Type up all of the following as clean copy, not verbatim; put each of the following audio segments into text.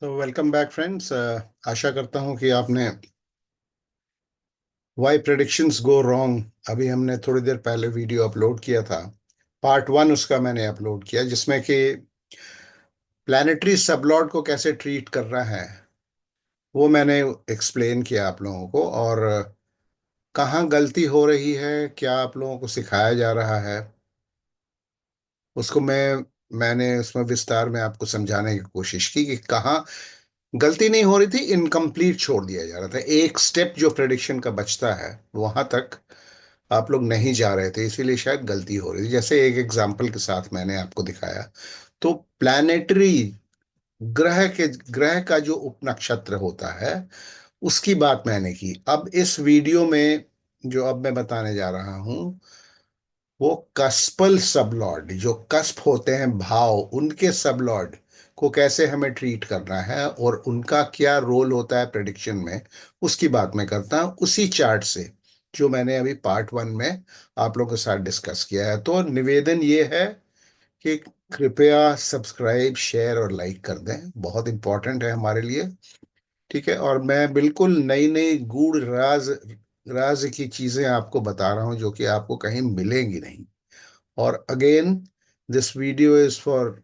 तो welcome back friends. आशा करता हूं कि आपने वाई प्रेडिक्शंस गो रॉन्ग अभी हमने थोड़ी देर पहले वीडियो अपलोड किया था। पार्ट 1 उसका मैंने अपलोड किया जिसमें कि प्लानिटरी सबलॉर्ड को कैसे ट्रीट करना है वो मैंने एक्सप्लेन किया आप लोगों को। और कहाँ गलती हो रही है, क्या आप लोगों को सिखाया जा रहा है, उसको मैंने उसमें विस्तार में आपको समझाने की कोशिश की कि कहाँ गलती नहीं हो रही थी, इनकम्प्लीट छोड़ दिया जा रहा था। एक स्टेप जो प्रेडिक्शन का बचता है वहां तक आप लोग नहीं जा रहे थे, इसीलिए शायद गलती हो रही थी। जैसे एक एग्जांपल के साथ मैंने आपको दिखाया। तो प्लैनेटरी ग्रह का जो उपनक्षत्र होता है उसकी बात मैंने की। अब इस वीडियो में जो अब मैं बताने जा रहा हूं वो कस्पल सबलॉर्ड, जो कस्प होते हैं भाव, उनके सबलॉर्ड को कैसे हमें ट्रीट करना है और उनका क्या रोल होता है प्रेडिक्शन में, उसकी बात मैं करता हूं उसी चार्ट से जो मैंने अभी पार्ट 1 में आप लोगों के साथ डिस्कस किया है। तो निवेदन ये है कि कृपया सब्सक्राइब, शेयर और लाइक कर दें, बहुत इंपॉर्टेंट है हमारे लिए। ठीक है। और मैं बिल्कुल नई नई गूढ़ राज राज की चीजें आपको बता रहा हूं जो कि आपको कहीं मिलेंगी नहीं। और again, this video is for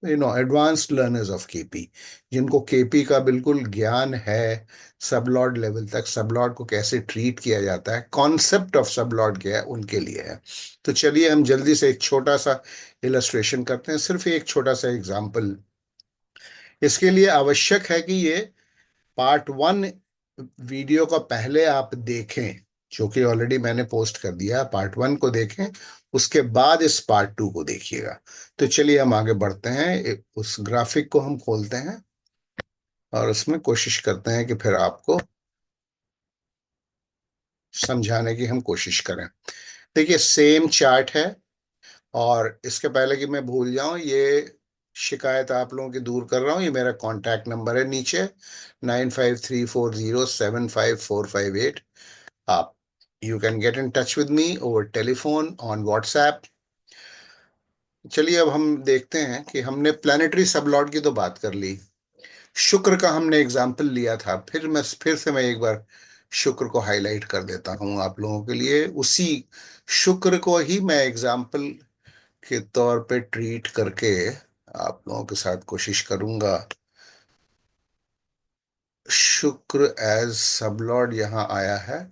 advanced learners of KP, जिनको केपी का बिल्कुल ज्ञान है। सबलॉर्ड लेवल तक सबलॉर्ड को कैसे ट्रीट किया जाता है, कॉन्सेप्ट ऑफ सबलॉर्ड क्या है, उनके लिए है। तो चलिए हम जल्दी से एक छोटा सा इलस्ट्रेशन करते हैं, सिर्फ एक छोटा सा एग्जांपल। इसके लिए आवश्यक है कि ये पार्ट 1 वीडियो का पहले आप देखें, जो कि ऑलरेडी मैंने पोस्ट कर दिया। पार्ट 1 को देखें, उसके बाद इस पार्ट 2 को देखिएगा। तो चलिए हम आगे बढ़ते हैं। उस ग्राफिक को हम खोलते हैं और उसमें कोशिश करते हैं कि फिर आपको समझाने की हम कोशिश करें। देखिए सेम चार्ट है। और इसके पहले कि मैं भूल जाऊं, ये शिकायत आप लोगों की दूर कर रहा हूं, ये मेरा कॉन्टैक्ट नंबर है नीचे 9534075458। आप you can get in touch with me over telephone on WhatsApp. चलिए अब हम देखते हैं कि हमने प्लानिटरी सबलॉर्ड की तो बात कर ली, शुक्र का हमने एग्जाम्पल लिया था। फिर से मैं एक बार शुक्र को हाईलाइट कर देता हूं आप लोगों के लिए। उसी शुक्र को ही मैं एग्जाम्पल के तौर पे ट्रीट करके आप लोगों के साथ कोशिश करूंगा। शुक्र एज सबलॉर्ड यहाँ आया है,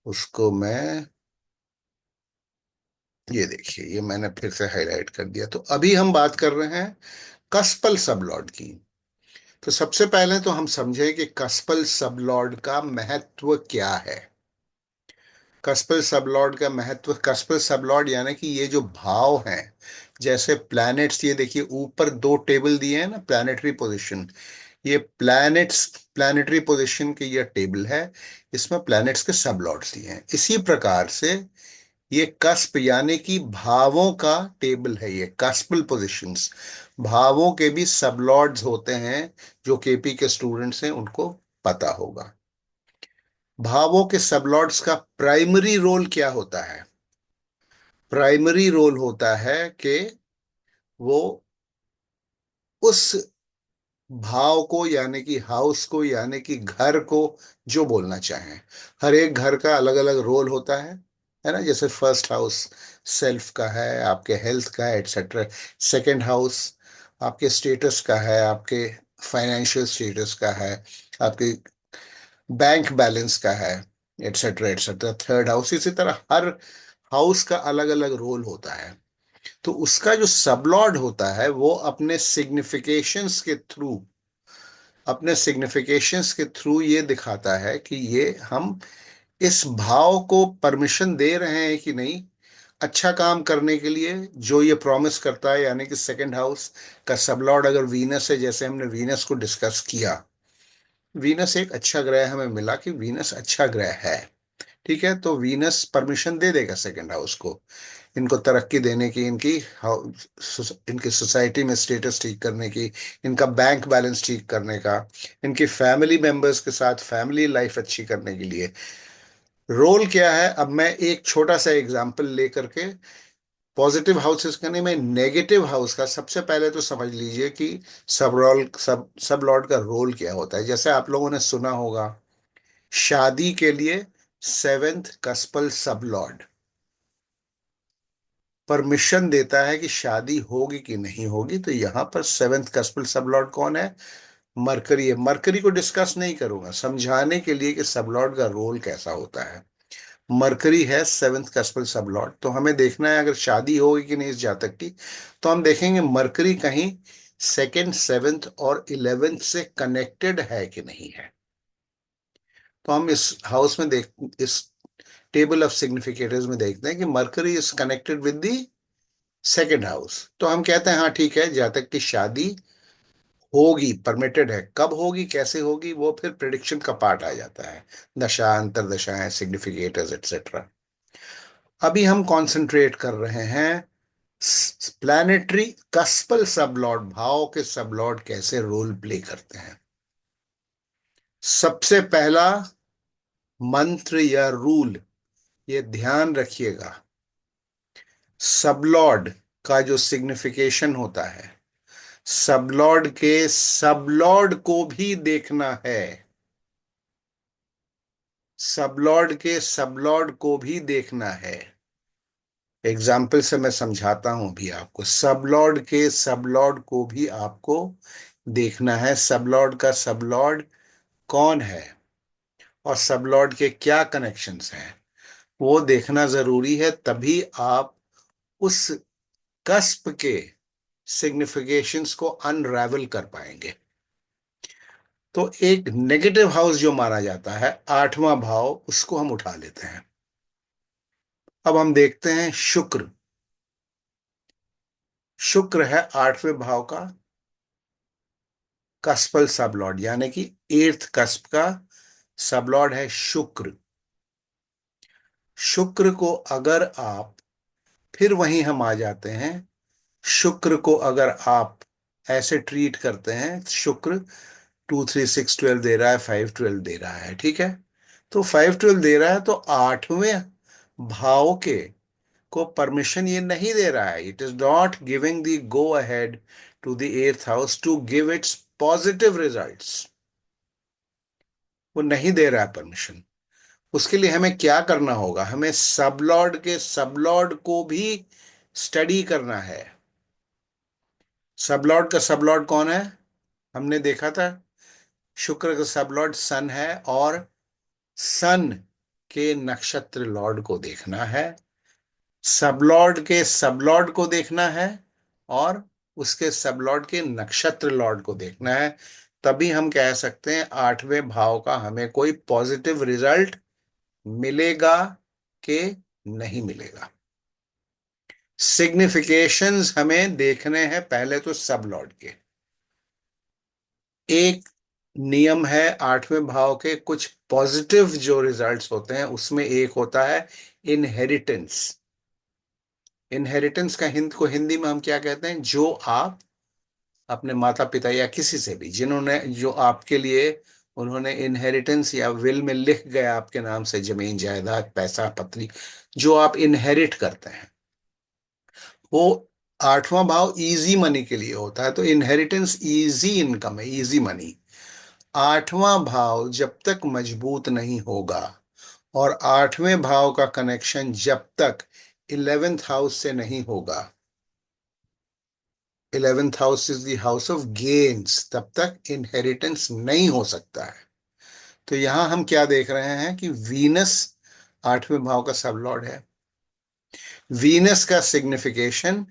उसको मैं, ये देखिए, ये मैंने फिर से हाईलाइट कर दिया। तो अभी हम बात कर रहे हैं कस्पल सबलॉर्ड की। तो सबसे पहले तो हम समझें कि कस्पल सबलॉर्ड का महत्व क्या है। कस्पल सबलॉर्ड का महत्व, कस्पल सबलॉर्ड यानी कि ये जो भाव हैं, जैसे प्लैनेट्स, ये देखिए ऊपर दो टेबल दिए हैं ना, प्लैनेटरी पोजीशन। ये प्लैनेट्स, प्लैनेटरी पोजीशन की ये टेबल है, इसमें प्लैनेट्स के सबलॉर्ड्स दिए हैं। इसी प्रकार से ये कस्प यानी कि भावों का टेबल है, ये कस्पल पोजीशंस। भावों के भी सबलॉर्ड्स होते हैं, जो केपी के स्टूडेंट्स हैं उनको पता होगा। भावों के सबलॉर्ड्स का प्राइमरी रोल क्या होता है? प्राइमरी रोल होता है कि वो उस भाव को यानी कि हाउस को यानी कि घर को जो बोलना चाहें। हर एक घर का अलग अलग रोल होता है ना। जैसे फर्स्ट हाउस सेल्फ का है, आपके हेल्थ का है, एटसेट्रा। सेकंड हाउस आपके स्टेटस का है, आपके फाइनेंशियल स्टेटस का है, आपके बैंक बैलेंस का है, एटसेट्रा एटसेट्रा। थर्ड हाउस, इसी तरह हर हाउस का अलग अलग रोल होता है। तो उसका जो सबलॉर्ड होता है वो अपने सिग्निफिकेशंस के थ्रू ये दिखाता है कि ये हम इस भाव को परमिशन दे रहे हैं कि नहीं अच्छा काम करने के लिए, जो ये प्रॉमिस करता है। यानी कि सेकंड हाउस का सबलॉर्ड अगर वीनस है, जैसे हमने वीनस को डिस्कस किया, वीनस एक अच्छा ग्रह हमें मिला कि वीनस अच्छा ग्रह है। ठीक है, तो वीनस परमिशन दे देगा सेकंड हाउस को इनको तरक्की देने की, इनकी सोसाइटी में स्टेटस ठीक करने की, इनका बैंक बैलेंस ठीक करने का, इनकी फैमिली मेंबर्स के साथ फैमिली लाइफ अच्छी करने के लिए। रोल क्या है, अब मैं एक छोटा सा एग्जांपल लेकर के पॉजिटिव हाउसेस का नहीं, मैं नेगेटिव हाउस का। सबसे पहले तो समझ लीजिए कि सब लॉर्ड का रोल क्या होता है। जैसे आप लोगों ने सुना होगा, शादी के लिए सेवेंथ कस्पल सब लॉर्ड परमिशन देता है कि शादी होगी कि नहीं होगी। तो यहां पर सेवेंथ कस्पल सब लॉर्ड कौन है? मरकरी है। मरकरी को डिस्कस नहीं करूंगा, समझाने के लिए कि सब लॉर्ड का रोल कैसा होता है। मरकरी है सेवेंथ कस्पल सब लॉर्ड। तो हमें देखना है अगर शादी होगी कि नहीं इस जातक की, तो हम देखेंगे मरकरी कहीं सेकेंड, सेवेंथ और इलेवेंथ से कनेक्टेड है कि नहीं है। तो हम इस हाउस में देख इस टेबल ऑफ सिग्निफिकेटर्स में देखते हैं कि mercury is connected with the second house. तो हम कहते हैं हाँ ठीक है, जातक की शादी होगी, परमिटेड है। कब होगी, कैसे होगी, वो फिर प्रिडिक्शन का पार्ट आ जाता है। दशा, अंतरदशाएं, सिग्निफिकेटर्स एक्सेट्रा। अभी हम कंसंट्रेट कर रहे हैं प्लैनेटरी कस्पल सबलॉर्ड, भाव के सबलॉर्ड कैसे रोल प्ले करते हैं। सबसे पहला मंत्र या रूल, ये ध्यान रखिएगा, सबलॉर्ड का जो सिग्निफिकेशन होता है, सबलॉर्ड के सबलॉर्ड को भी देखना है। सबलॉर्ड के सबलॉर्ड को भी देखना है। एग्जाम्पल से मैं समझाता हूं भी आपको। सबलॉर्ड के सबलॉर्ड को भी आपको देखना है। सबलॉर्ड का सबलॉर्ड कौन है और सबलॉर्ड के क्या कनेक्शंस हैं, वो देखना जरूरी है। तभी आप उस कस्प के सिग्निफिकेशंस को अनरावल कर पाएंगे। तो एक नेगेटिव हाउस जो माना जाता है, आठवां भाव, उसको हम उठा लेते हैं। अब हम देखते हैं शुक्र। शुक्र है आठवें भाव का कस्पल सबलॉर्ड, यानी कि एर्थ कस्प का सबलॉर्ड है शुक्र। शुक्र को अगर आप, फिर वहीं हम आ जाते हैं, शुक्र को अगर आप ऐसे ट्रीट करते हैं, शुक्र 2 3 6 12 दे रहा है, 5 12 दे रहा है, ठीक है। तो 5 12 दे रहा है तो आठवें भाव के को परमिशन ये नहीं दे रहा है। It is not giving the go ahead to the earth house to give its positive results. वो नहीं दे रहा है परमिशन। उसके लिए हमें क्या करना होगा? हमें सबलॉर्ड के सबलॉर्ड को भी स्टडी करना है। सबलॉर्ड का सबलॉर्ड कौन है? हमने देखा था, शुक्र का सबलॉर्ड सन है, और सन के नक्षत्र लॉर्ड को देखना है, सबलॉर्ड के सबलॉर्ड को देखना है, और उसके सबलॉर्ड के नक्षत्र लॉर्ड को देखना है। तभी हम कह सकते हैं आठवें भाव का हमें कोई पॉजिटिव रिजल्ट मिलेगा कि नहीं मिलेगा। सिग्निफिकेशंस हमें देखने हैं पहले तो सब लॉर्ड के। एक नियम है आठवें भाव के कुछ पॉजिटिव जो रिजल्ट्स होते हैं, उसमें एक होता है इनहेरिटेंस। इनहेरिटेंस का हिंदी में हम क्या कहते हैं? जो आप अपने माता पिता या किसी से भी, जिन्होंने, जो आपके लिए उन्होंने इनहेरिटेंस या विल में लिख गया आपके नाम से जमीन जायदाद पैसा पत्री, जो आप इनहेरिट करते हैं, वो आठवां भाव इजी मनी के लिए होता है। तो इनहेरिटेंस इजी इनकम है, इजी मनी। आठवां भाव जब तक मजबूत नहीं होगा, और आठवें भाव का कनेक्शन जब तक इलेवेंथ हाउस से नहीं होगा, eleventh house is the house of gains, तब तक इनहेरिटेंस नहीं हो सकता है। तो यहां हम क्या देख रहे हैं कि वीनस आठवें भाव का सब लॉर्ड है। वीनस का सिग्निफिकेशन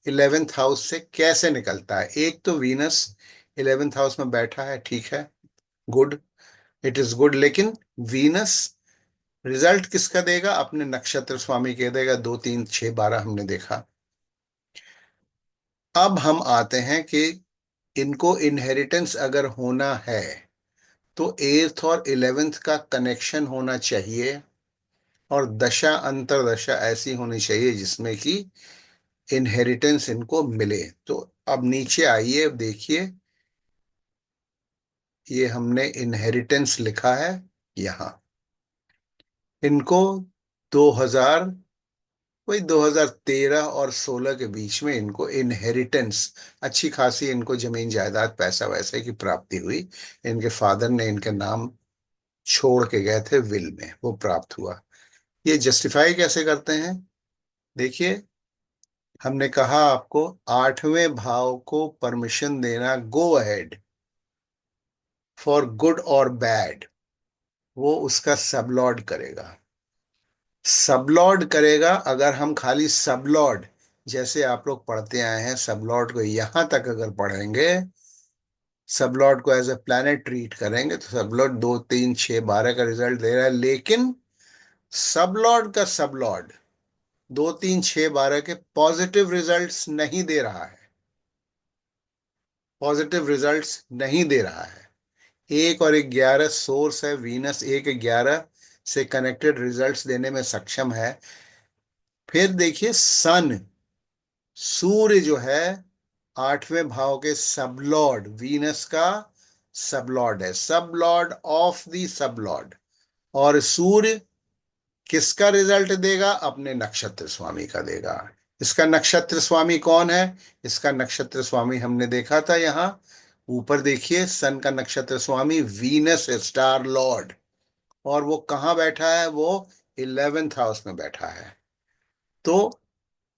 इलेवेंथ हाउस से कैसे निकलता है? एक तो वीनस इलेवेंथ हाउस में बैठा है, ठीक है, गुड, इट इज गुड। लेकिन वीनस रिजल्ट किसका देगा? अपने नक्षत्र स्वामी के देगा। 2 3 6 12 हमने देखा। अब हम आते हैं कि इनको इनहेरिटेंस अगर होना है तो एर्थ और इलेवेंथ का कनेक्शन होना चाहिए, और दशा अंतरदशा ऐसी होनी चाहिए जिसमें कि इनहेरिटेंस इनको मिले। तो अब नीचे आइए, अब देखिए, ये हमने इनहेरिटेंस लिखा है यहां। इनको 2000 वही 2013 और 16 के बीच में इनको इनहेरिटेंस, अच्छी खासी इनको जमीन जायदाद पैसा वैसे की प्राप्ति हुई। इनके फादर ने इनके नाम छोड़ के गए थे विल में, वो प्राप्त हुआ। ये जस्टिफाई कैसे करते हैं? देखिए, हमने कहा आपको आठवें भाव को परमिशन देना, गो अहेड फॉर गुड और बैड, वो उसका सबलॉर्ड करेगा। सबलॉर्ड करेगा, अगर हम खाली सबलॉर्ड जैसे आप लोग पढ़ते आए हैं, सबलॉर्ड को यहां तक अगर पढ़ेंगे, सबलॉर्ड को एज ए प्लैनेट ट्रीट करेंगे, तो सबलॉर्ड 2 3 6 12 का रिजल्ट दे रहा है। लेकिन सबलॉर्ड का सबलॉर्ड 2 3 6 12 के पॉजिटिव रिजल्ट्स नहीं दे रहा है, पॉजिटिव रिजल्ट्स नहीं दे रहा है। 1 और 11 सोर्स है, वीनस 1 11 से कनेक्टेड रिजल्ट्स देने में सक्षम है। फिर देखिए सन, सूर्य जो है आठवें भाव के सबलॉर्ड, वीनस का सबलॉर्ड है, सबलॉर्ड ऑफ द सबलॉर्ड। और सूर्य किसका रिजल्ट देगा? अपने नक्षत्र स्वामी का देगा। इसका नक्षत्र स्वामी कौन है? इसका नक्षत्र स्वामी हमने देखा था यहां ऊपर, देखिए सन का नक्षत्र स्वामी वीनस है, स्टार लॉर्ड। और वो कहाँ बैठा है? वो 11th हाउस में बैठा है। तो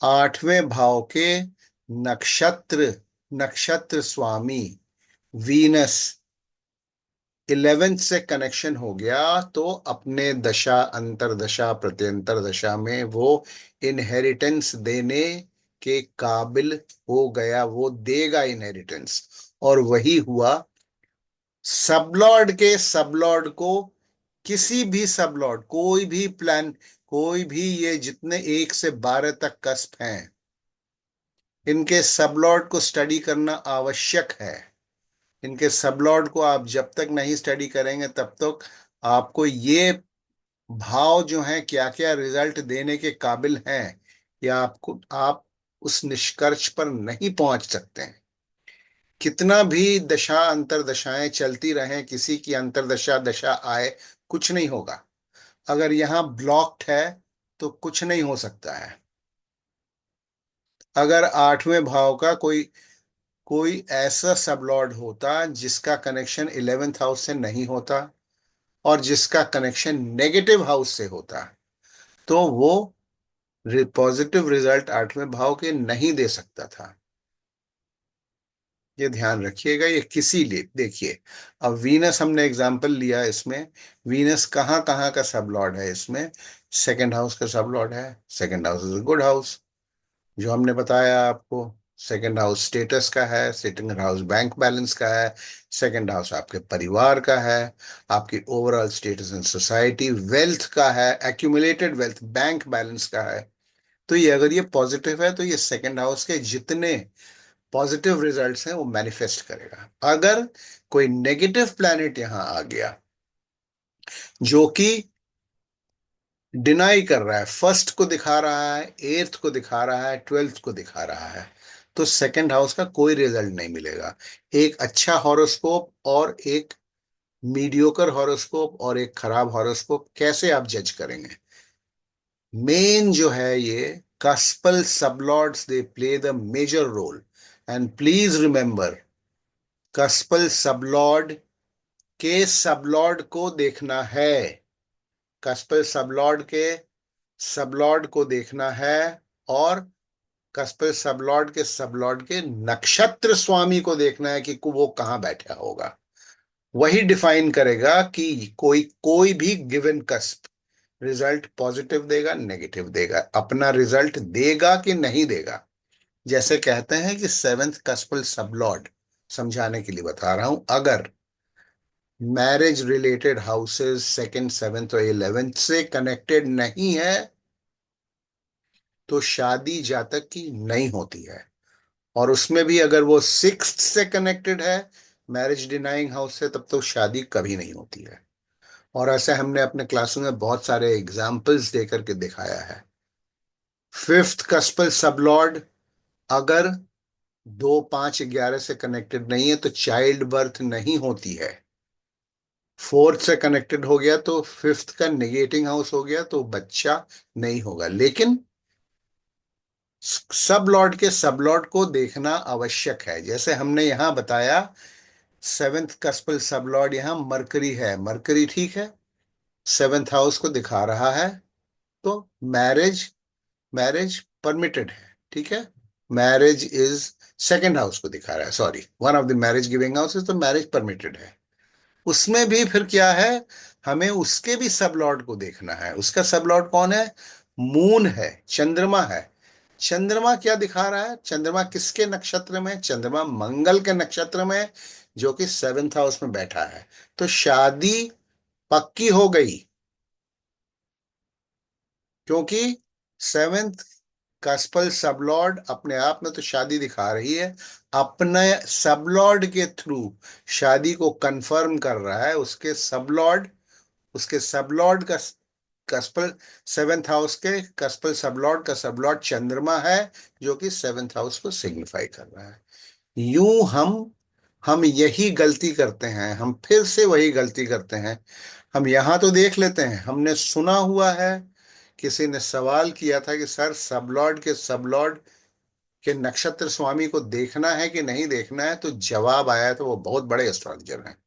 आठवें भाव के नक्षत्र, नक्षत्र स्वामी वीनस 11th से कनेक्शन हो गया, तो अपने दशा अंतरदशा प्रत्यंतर दशा में वो इनहेरिटेंस देने के काबिल हो गया, वो देगा इनहेरिटेंस। और वही हुआ। सबलॉर्ड के सबलॉर्ड को, किसी भी सबलॉर्ड, कोई भी प्लान, कोई भी, ये जितने 1 से 12 तक कस्प हैं, इनके सबलॉर्ड को स्टडी करना आवश्यक है। इनके सबलॉर्ड को आप जब तक नहीं स्टडी करेंगे तब तक आपको ये भाव जो हैं क्या क्या रिजल्ट देने के काबिल हैं, या आपको, आप उस निष्कर्ष पर नहीं पहुंच सकते हैं। कितना भी दशा अंतरदशाएं चलती रहें, किसी की अंतरदशा दशा आए, कुछ नहीं होगा। अगर यहां ब्लॉक्ड है तो कुछ नहीं हो सकता है। अगर आठवें भाव का कोई कोई ऐसा सबलॉर्ड होता जिसका कनेक्शन 11th हाउस से नहीं होता, और जिसका कनेक्शन नेगेटिव हाउस से होता, तो वो पॉजिटिव रिजल्ट आठवें भाव के नहीं दे सकता था। ये ध्यान रखिएगा। ये किसी लिए, देखिए अब वीनस हमने एग्जाम्पल लिया इसमें, वीनस कहाँ कहाँ का सब लॉर्ड है इसमें? सेकंड हाउस का सब लॉर्ड है। Second house is good house, जो हमने बताया आपको। सेकंड हाउस स्टेटस का है, सेकंड हाउस बैंक बैलेंस का है, सेकंड हाउस आपके परिवार का है, आपकी overall status in society, wealth का है, एक्यूमुलेटेड वेल्थ, बैंक बैलेंस का है। तो ये अगर ये पॉजिटिव है तो ये सेकंड हाउस के जितने पॉजिटिव रिजल्ट्स हैं वो मैनिफेस्ट करेगा। अगर कोई नेगेटिव प्लैनेट यहां आ गया जो कि डिनाई कर रहा है, फर्स्ट को दिखा रहा है, एट्थ को दिखा रहा है, 12th को दिखा रहा है, तो सेकंड हाउस का कोई रिजल्ट नहीं मिलेगा। एक अच्छा हॉरोस्कोप और एक मीडियोकर हॉरोस्कोप और एक खराब हॉरोस्कोप कैसे आप जज करेंगे? मेन जो है ये cuspal sublords, they play the major role. And please remember, cuspal sublord के सबलॉर्ड को देखना है, कस्पल सबलॉर्ड के सबलॉर्ड को देखना है, और कस्पल सबलॉर्ड के सबलॉर्ड के नक्षत्र स्वामी को देखना है कि वो कहां बैठा होगा। वही डिफाइन करेगा कि कोई कोई भी गिवन कस्प रिजल्ट पॉजिटिव देगा नेगेटिव देगा, अपना रिजल्ट देगा कि नहीं देगा। जैसे कहते हैं कि 7th कस्पल सबलॉर्ड, समझाने के लिए बता रहा हूं, अगर marriage related houses second 7th और 11th से कनेक्टेड नहीं है तो शादी जातक की नहीं होती है। और उसमें भी अगर वो 6th से कनेक्टेड है, मैरिज डिनाइंग हाउस से, तब तो शादी कभी नहीं होती है। और ऐसे हमने अपने क्लासों में बहुत सारे एग्जाम्पल्स देकर के दिखाया है। 5th कस्पल सबलॉर्ड अगर 2 5 11 से कनेक्टेड नहीं है तो चाइल्ड बर्थ नहीं होती है। 4th से कनेक्टेड हो गया तो 5th का नेगेटिंग हाउस हो गया तो बच्चा नहीं होगा। लेकिन सब लॉर्ड के सब लॉर्ड को देखना आवश्यक है। जैसे हमने यहां बताया, सेवेंथ कस्पल सब लॉर्ड यहां मरकरी है, मरकरी ठीक है, सेवेंथ हाउस को दिखा रहा है, तो मैरिज, मैरिज परमिटेड है, ठीक है। मैरिज इज, सेकेंड हाउस को दिखा रहा है, sorry, one of the marriage giving house, तो मैरिज परमिटेड है। उसमें भी फिर क्या है, हमें उसके भी सब लॉर्ड को देखना है। उसका सब लॉर्ड कौन है? मून है, चंद्रमा है। चंद्रमा क्या दिखा रहा है? चंद्रमा किसके नक्षत्र में? चंद्रमा मंगल के नक्षत्र में, जो कि सेवेंथ हाउस में बैठा है। तो शादी पक्की हो गई, क्योंकि सेवेंथ कस्पल सबलॉर्ड अपने आप में तो शादी दिखा रही है, अपने सबलॉर्ड के थ्रू शादी को कंफर्म कर रहा है। उसके सबलॉर्ड, उसके सबलॉर्ड का कस्पल, सेवेंथ हाउस के कस्पल सबलॉर्ड का सबलॉर्ड चंद्रमा है, जो कि सेवेंथ हाउस को सिग्निफाई कर रहा है। यूं हम यही गलती करते हैं, हम फिर से वही गलती करते हैं। हम यहां तो देख लेते हैं, हमने सुना हुआ है, किसी ने सवाल किया था कि सर सबलॉर्ड के सबलॉर्ड के नक्षत्र स्वामी को देखना है कि नहीं देखना है, तो जवाब आया था, वो बहुत बड़े एस्ट्रोलॉजर हैं,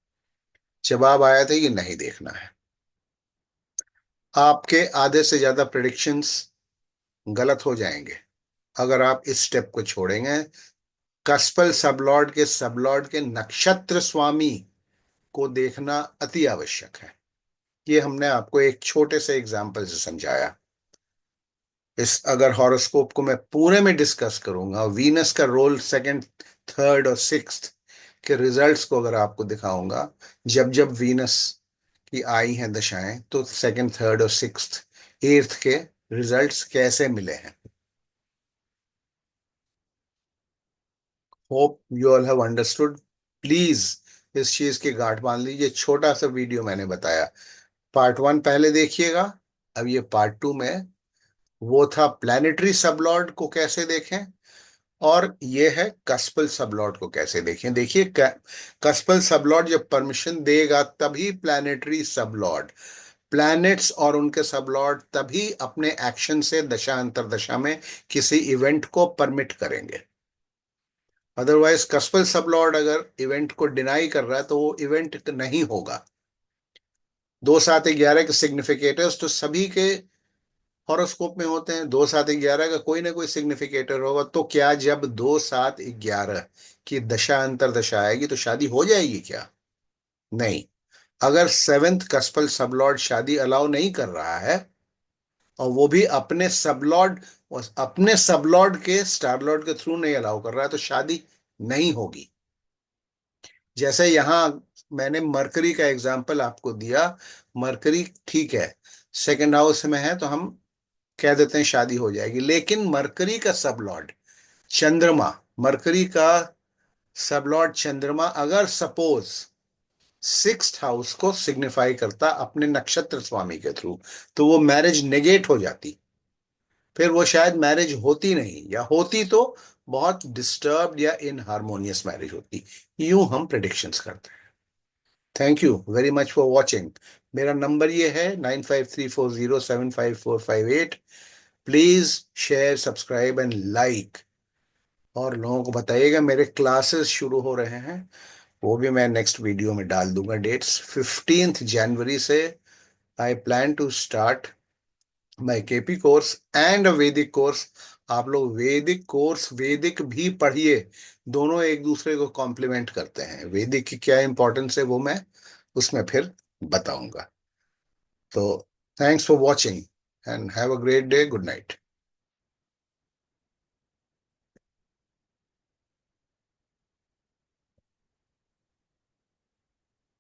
जवाब आया था कि नहीं देखना है। आपके आधे से ज्यादा प्रिडिक्शंस गलत हो जाएंगे अगर आप इस स्टेप को छोड़ेंगे। कस्पल सबलॉर्ड के सबलॉर्ड के नक्षत्र स्वामी को देखना अति आवश्यक है। ये हमने आपको एक छोटे से एग्जाम्पल से समझाया। इस अगर हॉरोस्कोप को मैं पूरे में डिस्कस करूंगा, वीनस का रोल सेकंड, थर्ड और सिक्स्थ के रिजल्ट्स को अगर आपको दिखाऊंगा, जब जब वीनस की आई हैं दशाएं, तो सेकंड, थर्ड और सिक्स्थ, एट्थ के रिजल्ट्स कैसे मिले हैं। Hope you all have understood. Please इस चीज की गांठ बांध लीजिए। छोटा सा वीडियो मैंने बताया, पार्ट वन पहले देखिएगा, अब ये पार्ट टू में वो था प्लैनेटरी सबलॉर्ड को कैसे देखें, और ये है कस्पल सबलॉर्ड को कैसे देखें। देखिए, कस्पल सबलॉर्ड जब परमिशन देगा तभी प्लैनेटरी सबलॉर्ड, प्लैनेट्स और उनके सबलॉर्ड तभी अपने एक्शन से दशा अंतर दशा में किसी इवेंट को परमिट करेंगे। अदरवाइज कस्पल सबलॉर्ड अगर इवेंट को डिनाई कर रहा है तो वो इवेंट नहीं होगा। 2 7 11 के सिग्निफिकेटर्स तो सभी के हॉरोस्कोप में होते हैं, 2 7 11 का कोई ना कोई सिग्निफिकेटर होगा। तो क्या जब 2 7 11 की दशा अंतर दशा आएगी तो शादी हो जाएगी क्या? नहीं। अगर सेवेंथ कस्पल सबलॉर्ड शादी अलाउ नहीं कर रहा है, और वो भी अपने सबलॉर्ड के स्टार लॉर्ड के थ्रू नहीं अलाउ कर रहा है, तो शादी नहीं होगी। जैसे यहां मैंने मरकरी का एग्जाम्पल आपको दिया, मरकरी ठीक है, सेकंड हाउस में है, तो हम कह देते हैं शादी हो जाएगी। लेकिन मरकरी का सब लॉर्ड चंद्रमा, मरकरी का सब लॉर्ड चंद्रमा अगर सपोज सिक्स्थ हाउस को सिग्निफाई करता अपने नक्षत्र स्वामी के थ्रू, तो वो मैरिज नेगेट हो जाती, फिर वो शायद मैरिज होती नहीं, या होती तो बहुत डिस्टर्ब्ड या इनहार्मोनियस मैरिज होती। यूं हम प्रिडिक्शंस करते हैं। Thank you very much for watching. मेरा नंबर ये है 9534075458। Please share, subscribe and like, और लोगों को बताइएगा मेरे क्लासेस शुरू हो रहे हैं, वो भी मैं नेक्स्ट वीडियो में डाल दूंगा डेट्स। 15th जनवरी से I plan to start my KP course and a Vedic course. आप लोग वैदिक कोर्स, वैदिक भी पढ़िए, दोनों एक दूसरे को कॉम्प्लीमेंट करते हैं। वैदिक की क्या इंपॉर्टेंस है वो मैं उसमें फिर बताऊंगा। तो thanks for watching and have a great day, good night.